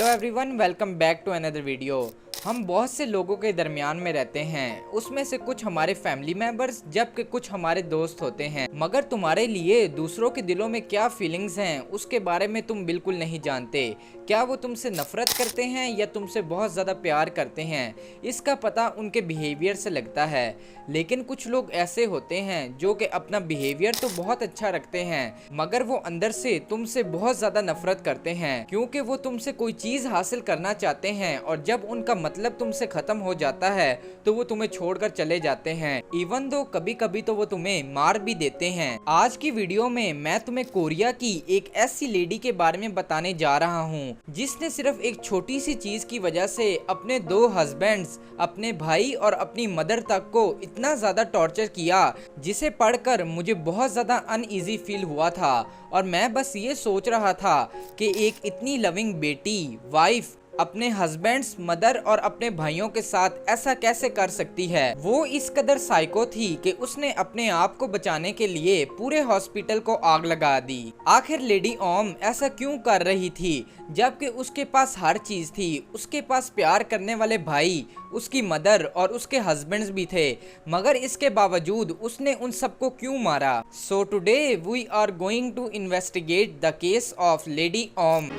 Everyone, welcome back to another video. हम बहुत से लोगों के दरमियान में रहते हैं, उसमें से कुछ हमारे फैमिली मेंबर्स जबकि कुछ हमारे दोस्त होते हैं। मगर तुम्हारे लिए दूसरों के दिलों में क्या फीलिंग्स हैं उसके बारे में तुम बिल्कुल नहीं जानते। क्या वो तुमसे नफरत करते हैं या तुमसे बहुत ज़्यादा प्यार करते हैं, इसका पता उनके बिहेवियर से लगता है। लेकिन कुछ लोग ऐसे होते हैं जो कि अपना बिहेवियर तो बहुत अच्छा रखते हैं मगर वो अंदर से तुमसे बहुत ज़्यादा नफरत करते हैं, क्योंकि वो तुमसे कोई चीज़ हासिल करना चाहते हैं और जब उनका मतलब तुमसे खत्म हो जाता है तो वो तुम्हें छोड़कर चले जाते हैं। इवन दो कभी कभी तो वो तुम्हें मार भी देते हैं। आज की वीडियो में मैं तुम्हें कोरिया की एक ऐसी लेडी के बारे में बताने जा रहा हूँ जिसने सिर्फ एक छोटी सी चीज की वजह से अपने दो हस्बैंड्स, अपने भाई और अपनी मदर तक को इतना ज्यादा टॉर्चर किया, जिसे पढ़कर मुझे बहुत ज्यादा अनईजी फील हुआ था। और मैं बस ये सोच रहा था कि एक इतनी लविंग बेटी, वाइफ अपने हस्बैंड्स, मदर और अपने भाइयों के साथ ऐसा कैसे कर सकती है। वो इस कदर साइको थी कि उसने अपने आप को बचाने के लिए पूरे हॉस्पिटल को आग लगा दी। आखिर लेडी ओम ऐसा क्यों कर रही थी जबकि उसके पास हर चीज थी। उसके पास प्यार करने वाले भाई, उसकी मदर और उसके हस्बैंड्स भी थे, मगर इसके बावजूद उसने उन सबको क्यों मारा। So today we are going to investigate the case of lady Om.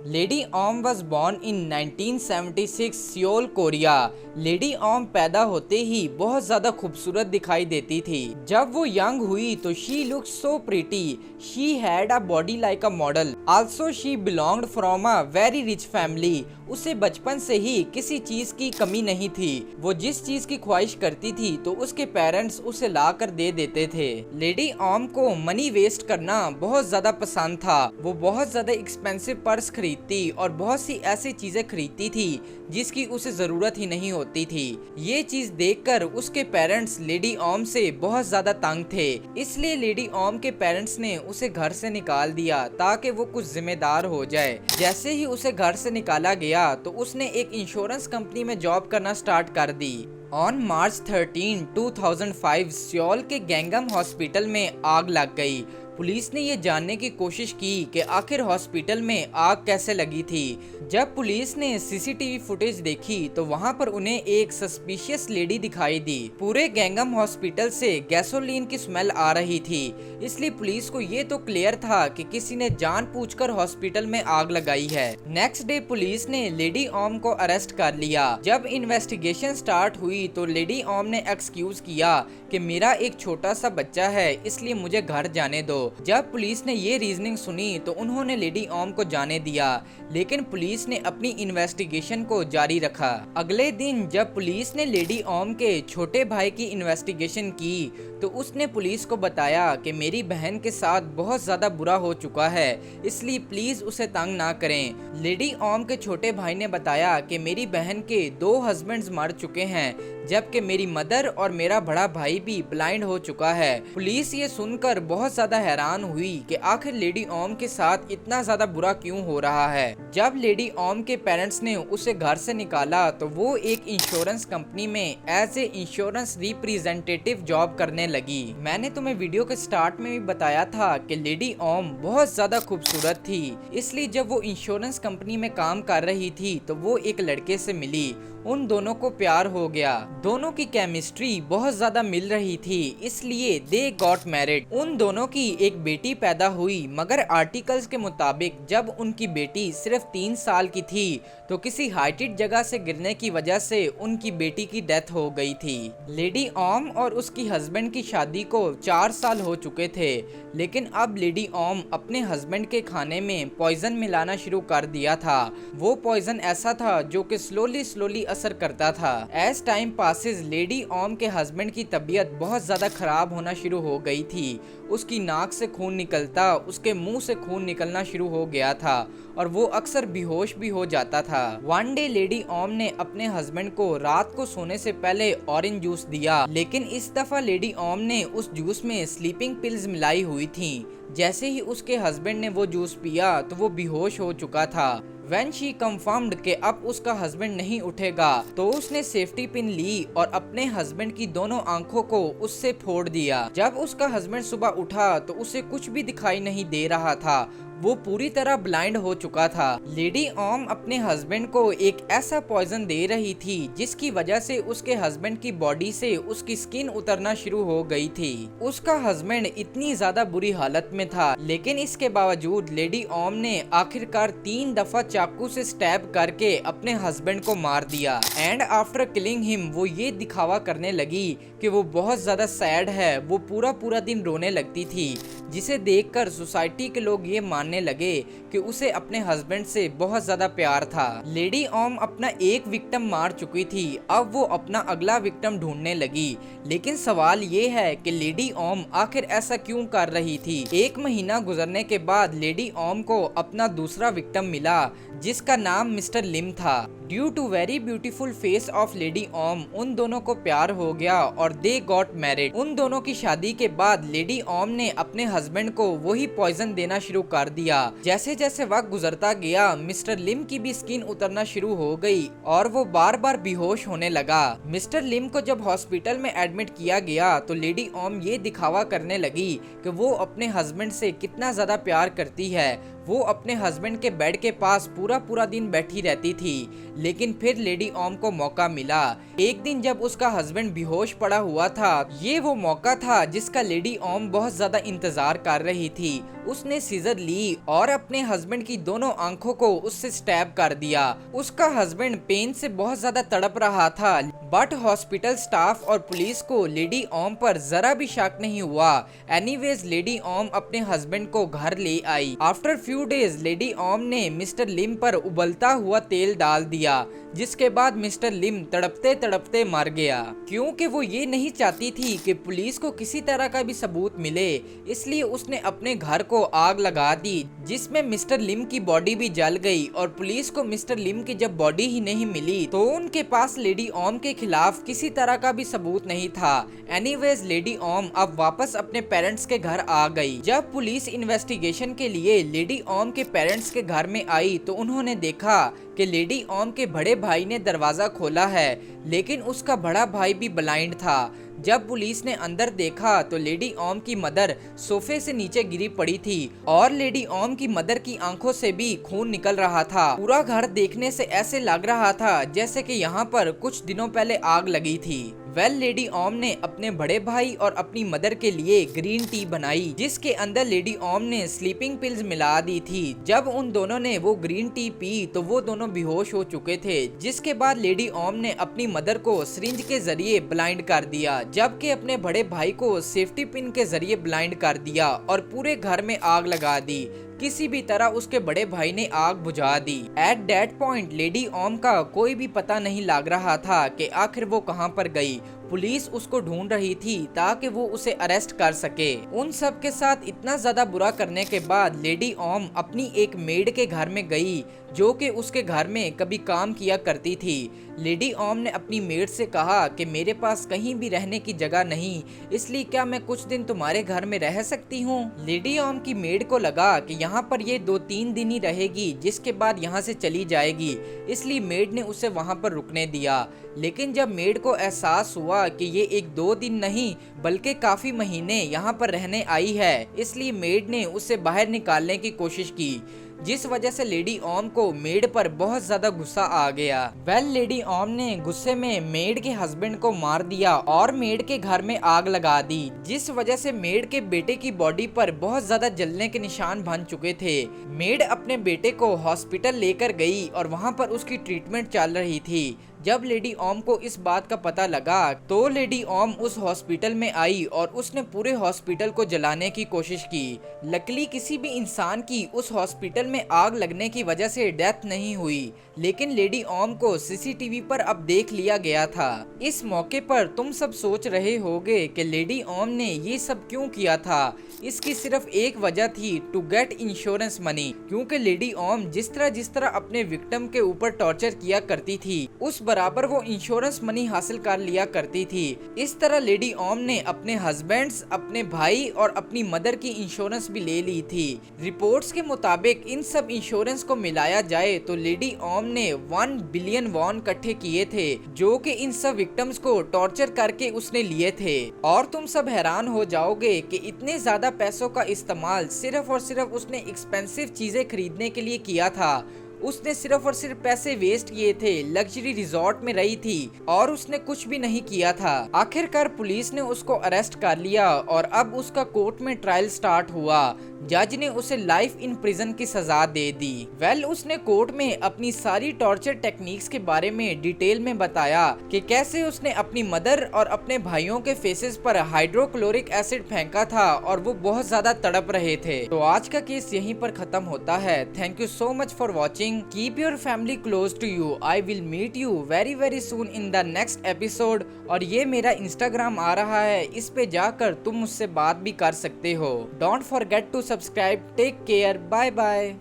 Lady Om was born in 1976 Seoul, Korea. Lady Om पैदा होते ही बहुत ज्यादा खूबसूरत दिखाई देती थी। जब वो यंग हुई तो she looked so pretty. She had a body like a model. Also she belonged from a very rich family. उसे बचपन से ही किसी चीज की कमी नहीं थी। वो जिस चीज की ख्वाहिश करती थी तो उसके पेरेंट्स उसे ला कर दे देते थे। लेडी ओम को मनी वेस्ट करना बहुत ज्यादा पसंद था। वो बहुत ज्यादा एक्सपेंसिव पर्स खरीदती और बहुत सी ऐसी चीजें खरीदती थी जिसकी उसे जरूरत ही नहीं होती थी। ये चीज देखकर उसके पेरेंट्स लेडी ओम से बहुत ज्यादा तंग थे, इसलिए लेडी ओम के पेरेंट्स ने उसे घर से निकाल दिया ताकि वो कुछ जिम्मेदार हो जाए। जैसे ही उसे घर से निकाला गया तो उसने एक इंश्योरेंस कंपनी में जॉब करना स्टार्ट कर दी। ऑन मार्च 13, 2005 सियोल के गैंगम हॉस्पिटल में आग लग गई। पुलिस ने ये जानने की कोशिश की कि आखिर हॉस्पिटल में आग कैसे लगी थी। जब पुलिस ने सीसीटीवी फुटेज देखी तो वहां पर उन्हें एक सस्पिशियस लेडी दिखाई दी। पूरे गैंगम हॉस्पिटल से गैसोलीन की स्मेल आ रही थी, इसलिए पुलिस को ये तो क्लियर था कि किसी ने जानबूझकर हॉस्पिटल में आग लगाई है। नेक्स्ट डे पुलिस ने लेडी ओम को अरेस्ट कर लिया। जब इन्वेस्टिगेशन स्टार्ट हुई तो लेडी ओम ने एक्सक्यूज किया कि मेरा एक छोटा सा बच्चा है, इसलिए मुझे घर जाने दो। जब पुलिस ने ये रीजनिंग सुनी तो उन्होंने लेडी ओम को जाने दिया, लेकिन पुलिस ने अपनी इन्वेस्टिगेशन को जारी रखा। अगले दिन जब पुलिस ने लेडी ओम के छोटे भाई की इन्वेस्टिगेशन की तो उसने पुलिस को बताया कि मेरी बहन के साथ बहुत ज्यादा बुरा हो चुका है, इसलिए प्लीज उसे तंग ना करें। लेडी ओम के छोटे भाई ने बताया कि मेरी बहन के 2 हस्बैंड्स मर चुके हैं, जबकि मेरी मदर और मेरा बड़ा भाई भी ब्लाइंड हो चुका है। पुलिस ये सुनकर बहुत ज्यादा हैरान हुई कि आखिर लेडी ओम के साथ इतना ज्यादा बुरा क्यों हो रहा है। जब लेडी ओम के पेरेंट्स ने उसे घर से निकाला तो वो एक इंश्योरेंस कंपनी में as a insurance representative job करने लगी। मैंने तुम्हें वीडियो के स्टार्ट में भी बताया था कि लेडी ओम बहुत ज्यादा खूबसूरत थी, इसलिए जब वो इंश्योरेंस कंपनी में काम कर रही थी तो वो एक लड़के से मिली। उन दोनों को प्यार हो गया। दोनों की केमिस्ट्री बहुत ज्यादा मिल रही थी, इसलिए दे गॉट मैरिड। उन दोनों की एक बेटी पैदा हुई, मगर आर्टिकल्स के मुताबिक जब उनकी बेटी सिर्फ 3 साल की थी तो किसी हाइटेड जगह से गिरने की वजह से उनकी बेटी की डेथ हो गई थी। लेडी ओम और उसकी हस्बैंड की शादी को 4 साल हो चुके थे, लेकिन अब लेडी ओम अपने हस्बैंड के खाने में पॉइजन मिलाना शुरू कर दिया था। वो पॉइजन ऐसा था जो कि स्लोली असर करता था। एज टाइम पासेस लेडी ओम के हस्बैंड की तबीयत बहुत ज्यादा खराब होना शुरू हो गई थी। उसकी नाक से खून निकलता, उसके मुंह से खून निकलना शुरू हो गया था और वो अक्सर बेहोश भी हो जाता था। वन डे लेडी ओम ने अपने हस्बैंड को रात को सोने से पहले ऑरेंज जूस दिया, लेकिन इस दफा लेडी ओम ने उस जूस में स्लीपिंग पिल्स मिलाई हुई थी। जैसे ही उसके हस्बैंड ने वो जूस पिया तो वो बेहोश हो चुका था। When she confirmed कि अब उसका हस्बैंड नहीं उठेगा तो उसने सेफ्टी पिन ली और अपने हस्बैंड की दोनों आंखों को उससे फोड़ दिया। जब उसका हस्बैंड सुबह उठा तो उसे कुछ भी दिखाई नहीं दे रहा था, वो पूरी तरह ब्लाइंड हो चुका था। लेडी ओम अपने हस्बैंड को एक ऐसा पॉइजन दे रही थी जिसकी वजह से उसके हस्बैंड की बॉडी से उसकी स्किन उतरना शुरू हो गई थी। उसका हस्बैंड इतनी ज्यादा बुरी हालत में था, लेकिन इसके बावजूद लेडी ओम ने आखिरकार 3 दफा चाकू से स्टैब करके अपने हस्बैंड को मार दिया। एंड आफ्टर किलिंग हिम वो ये दिखावा करने लगी कि वो बहुत ज्यादा सैड है। वो पूरा दिन रोने लगती थी, जिसे देखकर सोसाइटी के लोग ये मानने लगे कि उसे अपने हस्बैंड से बहुत ज्यादा प्यार था। लेडी ओम अपना एक विक्टिम मार चुकी थी, अब वो अपना अगला विक्टिम ढूंढने लगी। लेकिन सवाल ये है कि लेडी ओम आखिर ऐसा क्यों कर रही थी। 1 महीना गुजरने के बाद लेडी ओम को अपना दूसरा विक्टिम मिला, जिसका नाम मिस्टर लिम था। Due to very beautiful face of lady Om उन दोनों को प्यार हो गया और दे गॉट मैरिड। उन दोनों की शादी के बाद लेडी ओम ने अपने हस्बैंड को वही पॉइजन देना शुरू कर दिया। जैसे जैसे वक्त गुजरता गया मिस्टर लिम की भी स्किन उतरना शुरू हो गई और वो बार बार बेहोश होने लगा। मिस्टर लिम को जब हॉस्पिटल में एडमिट किया गया तो लेडी ओम ये दिखावा करने लगी कि वो अपने हस्बैंड से कितना ज्यादा प्यार करती है। वो अपने हस्बैंड के बेड के पास पूरा दिन बैठी रहती थी। लेकिन फिर लेडी ओम को मौका मिला। एक दिन जब उसका हस्बैंड बेहोश पड़ा हुआ था, ये वो मौका था जिसका लेडी ओम बहुत ज्यादा इंतजार कर रही थी। उसने सीजर ली और अपने हस्बैंड की दोनों आंखों को उससे स्टैब कर दिया। उसका हस्बैंड पेन से बहुत ज्यादा तड़प रहा था, बट हॉस्पिटल स्टाफ और पुलिस को लेडी ओम पर जरा भी शक नहीं हुआ। एनीवेज लेडी ओम अपने हस्बैंड को घर ले आई। आफ्टर फ्यू डेज लेडी ओम ने मिस्टर लिम पर उबलता हुआ तेल डाल दिया, जिसके बाद मिस्टर लिम तड़पते तड़पते मर गया। क्योंकि वो ये नहीं चाहती थी कि पुलिस को किसी तरह का भी सबूत मिले, इसलिए उसने अपने घर को आग लगा दी, जिसमें मिस्टर लिम की बॉडी भी जल गई। और पुलिस को मिस्टर लिम की जब बॉडी ही नहीं मिली तो उनके पास लेडी ओम के खिलाफ किसी तरह का भी सबूत नहीं था। एनीवेज लेडी ओम अब वापस अपने पेरेंट्स के घर आ गई। जब पुलिस इन्वेस्टिगेशन के लिए लेडी ओम के पेरेंट्स के घर में आई तो उन्होंने देखा कि लेडी ओम के बड़े भाई ने दरवाजा खोला है, लेकिन उसका बड़ा भाई भी ब्लाइंड था। जब पुलिस ने अंदर देखा तो लेडी ओम की मदर सोफे से नीचे गिरी पड़ी थी और लेडी ओम की मदर की आंखों से भी खून निकल रहा था। पूरा घर देखने से ऐसे लग रहा था जैसे कि यहाँ पर कुछ दिनों पहले आग लगी थी। लेडी ओम ने अपने बड़े भाई और अपनी मदर के लिए ग्रीन टी बनाई, जिसके अंदर लेडी ओम ने स्लीपिंग पिल्स मिला दी थी। जब उन दोनों ने वो ग्रीन टी पी तो वो दोनों बेहोश हो चुके थे, जिसके बाद लेडी ओम ने अपनी मदर को सिरिंज के जरिए ब्लाइंड कर दिया, जबकि अपने बड़े भाई को सेफ्टी पिन के जरिए ब्लाइंड कर दिया और पूरे घर में आग लगा दी। किसी भी तरह उसके बड़े भाई ने आग बुझा दी। एट दैट पॉइंट लेडी ओम का कोई भी पता नहीं लग रहा था कि आखिर वो कहां पर गई। पुलिस उसको ढूंढ रही थी ताकि वो उसे अरेस्ट कर सके। उन सब के साथ इतना ज्यादा बुरा करने के बाद लेडी ओम अपनी एक मेड के घर में गई, जो कि उसके घर में कभी काम किया करती थी। लेडी ओम ने अपनी मेड से कहा कि मेरे पास कहीं भी रहने की जगह नहीं, इसलिए क्या मैं कुछ दिन तुम्हारे घर में रह सकती हूँ। लेडी ओम की मेड को लगा कि यहाँ पर ये 2-3 दिन ही रहेगी, जिसके बाद यहाँ से चली जाएगी, इसलिए मेड ने उसे वहाँ पर रुकने दिया। लेकिन जब मेड को एहसास हुआ कि ये 1-2 दिन नहीं बल्कि काफी महीने यहाँ पर रहने आई है, इसलिए मेड ने उसे बाहर निकालने की कोशिश की, जिस वजह से लेडी ओम को मेड पर बहुत ज्यादा गुस्सा आ गया। लेडी ओम ने गुस्से में मेड के हस्बैंड को मार दिया और मेड के घर में आग लगा दी, जिस वजह से मेड के बेटे की बॉडी पर बहुत ज्यादा जलने के निशान बन चुके थे। मेड अपने बेटे को हॉस्पिटल लेकर गई और वहाँ पर उसकी ट्रीटमेंट चल रही थी। जब लेडी ओम को इस बात का पता लगा तो लेडी ओम उस हॉस्पिटल में आई और उसने पूरे हॉस्पिटल को जलाने की कोशिश की। लकीली किसी भी इंसान की उस हॉस्पिटल में आग लगने की वजह से डेथ नहीं हुई, लेकिन लेडी ओम को सीसीटीवी पर अब देख लिया गया था। इस मौके पर तुम सब सोच रहे होगे कि लेडी ओम ने ये सब क्यों किया था। इसकी सिर्फ एक वजह थी, टू गेट इंश्योरेंस मनी, क्योंकि लेडी ओम जिस तरह अपने विक्टिम के ऊपर टॉर्चर किया करती थी उस बराबर वो इंश्योरेंस मनी हासिल कर लिया करती थी। इस तरह लेडी ओम ने अपने हस्बैंड्स, अपने भाई और अपनी मदर की इंश्योरेंस भी ले ली थी। रिपोर्ट्स के मुताबिक इन सब इंश्योरेंस को मिलाया जाए तो लेडी ओम ने 1 बिलियन वॉन इकट्ठे किए थे, जो कि इन सब विक्टिम्स को टॉर्चर करके उसने लिए थे। और तुम सब हैरान हो जाओगे कि इतने ज्यादा पैसों का इस्तेमाल सिर्फ और सिर्फ उसने एक्सपेंसिव चीजें खरीदने के लिए किया था। उसने सिर्फ और सिर्फ पैसे वेस्ट किए थे, लग्जरी रिजॉर्ट में रही थी और उसने कुछ भी नहीं किया था। आखिरकार पुलिस ने उसको अरेस्ट कर लिया और अब उसका कोर्ट में ट्रायल स्टार्ट हुआ। जज ने उसे लाइफ इन प्रिजन की सजा दे दी। उसने कोर्ट में अपनी सारी टॉर्चर टेक्निक्स के बारे में डिटेल में बताया कि कैसे उसने अपनी मदर और अपने भाइयों के फेसेस पर हाइड्रोक्लोरिक एसिड फेंका था और वो बहुत ज्यादा तड़प रहे थे। तो आज का केस यहीं पर खत्म होता है। Thank you so much for watching. Keep your family close to you. I will meet you very soon in the next episode। और ये मेरा इंस्टाग्राम आ रहा है, इस पे जाकर तुम मुझसे बात भी कर सकते हो। Don't forget to subscribe. Take care. Bye bye.